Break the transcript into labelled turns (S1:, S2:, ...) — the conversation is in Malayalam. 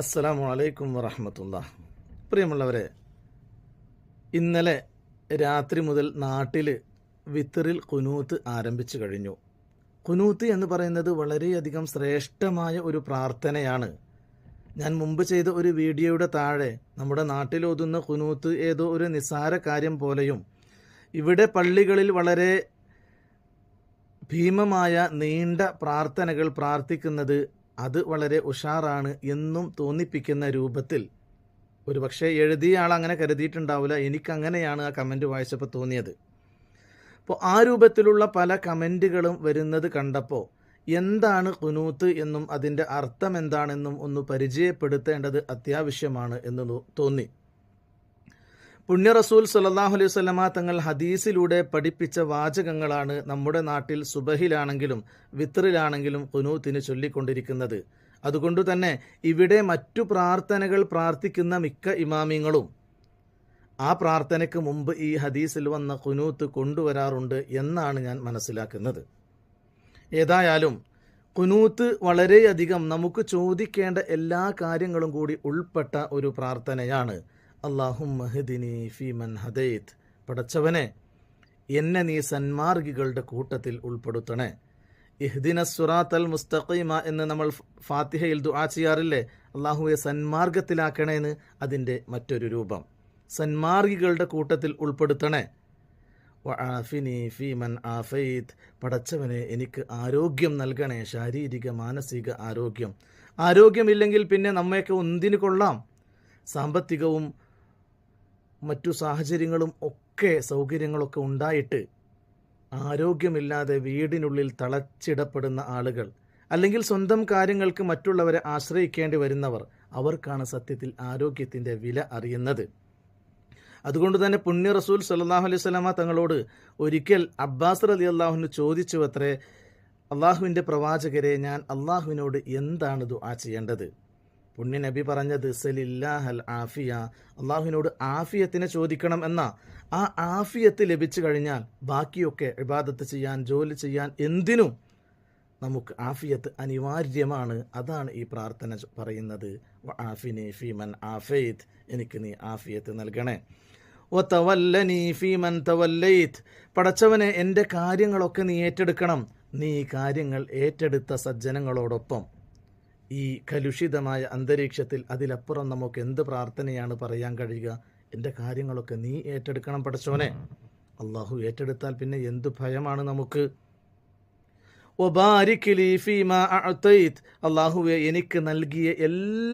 S1: അസ്സലാമു അലൈക്കും വറഹ്മത്തുള്ളാഹി. പ്രിയമുള്ളവരെ, ഇന്നലെ രാത്രി മുതൽ നാട്ടിൽ വിത്തറിൽ ഖുനൂത്ത് ആരംഭിച്ചു കഴിഞ്ഞു. ഖുനൂത്ത് എന്ന് പറയുന്നത് വളരെയധികം ശ്രേഷ്ഠമായ ഒരു പ്രാർത്ഥനയാണ്. ഞാൻ മുമ്പ് ചെയ്ത ഒരു വീഡിയോയുടെ താഴെ നമ്മുടെ നാട്ടിൽ ഓതുന്ന ഖുനൂത്ത് ഏതോ ഒരു നിസ്സാര കാര്യം പോലെയും ഇവിടെ പള്ളികളിൽ വളരെ ഭീമമായ നീണ്ട പ്രാർത്ഥനകൾ പ്രാർത്ഥിക്കുന്നത് അത് വളരെ ഉഷാറാണ് എന്നും തോന്നിപ്പിക്കുന്ന രൂപത്തിൽ ഒരുപക്ഷെ എഴുതിയ ആൾ അങ്ങനെ കരുതിയിട്ടുണ്ടാവില്ല. എനിക്കങ്ങനെയാണ് ആ കമൻറ്റ് വായിച്ചപ്പോൾ തോന്നിയത്. അപ്പോൾ ആ രൂപത്തിലുള്ള പല കമൻറ്റുകളും വരുന്നത് കണ്ടപ്പോൾ എന്താണ് ഖുനൂത്ത് എന്നും അതിൻ്റെ അർത്ഥം എന്താണെന്നും ഒന്ന് പരിചയപ്പെടുത്തേണ്ടത് അത്യാവശ്യമാണ് എന്ന് തോന്നി. പുണ്യ റസൂൽ സല്ലല്ലാഹു അലൈഹി വസല്ലമ തങ്ങൾ ഹദീസിലൂടെ പഠിപ്പിച്ച വാചകങ്ങളാണ് നമ്മുടെ നാട്ടിൽ സുബഹിലാണെങ്കിലും വിത്റിലാണെങ്കിലും ഖുനൂത്തിന് ചൊല്ലിക്കൊണ്ടിരിക്കുന്നത്. അതുകൊണ്ട് തന്നെ ഇവിടെ മറ്റു പ്രാർത്ഥനകൾ പ്രാർത്ഥിക്കുന്ന മിക്ക ഇമാമിങ്ങളും ആ പ്രാർത്ഥനയ്ക്ക് മുമ്പ് ഈ ഹദീസിൽ വന്ന ഖുനൂത്ത് കൊണ്ടുവരാറുണ്ട് എന്നാണ് ഞാൻ മനസ്സിലാക്കുന്നത്. ഏതായാലും ഖുനൂത്ത് വളരെയധികം നമുക്ക് ചോദിക്കേണ്ട എല്ലാ കാര്യങ്ങളും കൂടി ഉൾപ്പെട്ട ഒരു പ്രാർത്ഥനയാണ്. അല്ലാഹുമ്മ ഹദിനി ഫീമൻ ഹദൈത്, പടച്ചവനെ എന്നെ നീ സന്മാർഗികളുടെ കൂട്ടത്തിൽ ഉൾപ്പെടുത്തണേ. ഇഹ്ദിന സുറാത്തൽ മുസ്തഖീമ എന്ന് നമ്മൾ ഫാത്തിഹയിൽ ദുആ ചെയ്യാറില്ലേ? അല്ലാഹുവെ സന്മാർഗത്തിലാക്കണേന്ന് അതിൻ്റെ മറ്റൊരു രൂപം. സന്മാർഗികളുടെ കൂട്ടത്തിൽ ഉൾപ്പെടുത്തണേ. വആഫിനി ഫീമൻ ആഫൈത്, പടച്ചവനെ എനിക്ക് ആരോഗ്യം നൽകണേ, ശാരീരിക മാനസിക ആരോഗ്യം. ആരോഗ്യമില്ലെങ്കിൽ പിന്നെ നമ്മയൊക്കെ ഒന്നിനു കൊള്ളാം. സാമ്പത്തികവും മറ്റു സാഹചര്യങ്ങളും ഒക്കെ സൗകര്യങ്ങളൊക്കെ ഉണ്ടായിട്ട് ആരോഗ്യമില്ലാതെ വീടിനുള്ളിൽ തളച്ചിടപ്പെടുന്ന ആളുകൾ, അല്ലെങ്കിൽ സ്വന്തം കാര്യങ്ങൾക്ക് മറ്റുള്ളവരെ ആശ്രയിക്കേണ്ടി വരുന്നവർ, അവർക്കാണ് സത്യത്തിൽ ആരോഗ്യത്തിൻ്റെ വില അറിയുന്നത്. അതുകൊണ്ട് തന്നെ പുണ്യ റസൂൽ സല്ലല്ലാഹു അലൈഹി വസല്ലമ തങ്ങളോട് ഒരിക്കൽ അബ്ബാസ് റളിയല്ലാഹു അൻഹു ചോദിച്ചു അത്രേ, അള്ളാഹുവിൻ്റെ പ്രവാചകരെ, ഞാൻ അള്ളാഹുവിനോട് എന്താണ് ദുആ ചെയ്യേണ്ടത്? പുണ്യ നബി പറഞ്ഞത് സലില്ലാഹൽ ആഫിയ, അള്ളാഹുവിനോട് ആഫിയത്തിനെ ചോദിക്കണം എന്ന. ആ ആഫിയത്ത് ലഭിച്ചു കഴിഞ്ഞാൽ ബാക്കിയൊക്കെ ഇബാദത്ത് ചെയ്യാൻ, ജോലി ചെയ്യാൻ, എന്തിനും നമുക്ക് ആഫിയത്ത് അനിവാര്യമാണ്. അതാണ് ഈ പ്രാർത്ഥന പറയുന്നത്. വആഫിനി ഫീമൻ ആഫൈത്, എനിക്ക് നീ ആഫിയത്ത് നൽകണേ. വതവല്ലനി ഫീമൻ തവല്ലൈത്, പടച്ചവനെ എൻ്റെ കാര്യങ്ങളൊക്കെ നീ ഏറ്റെടുക്കണം. നീ കാര്യങ്ങൾ ഏറ്റെടുത്ത സജ്ജനങ്ങളോടൊപ്പം. ഈ കലുഷിതമായ അന്തരീക്ഷത്തിൽ അതിലപ്പുറം നമുക്ക് എന്ത് പ്രാർത്ഥനയാണ് പറയാൻ കഴിയുക? എൻ്റെ കാര്യങ്ങളൊക്കെ നീ ഏറ്റെടുക്കണം പടച്ചോനെ. അള്ളാഹു ഏറ്റെടുത്താൽ പിന്നെ എന്തു ഭയമാണ് നമുക്ക്. വബാരിക് ലീ ഫീമാ അഅതൈത്, അള്ളാഹുവേ എനിക്ക് നൽകിയ എല്ലാ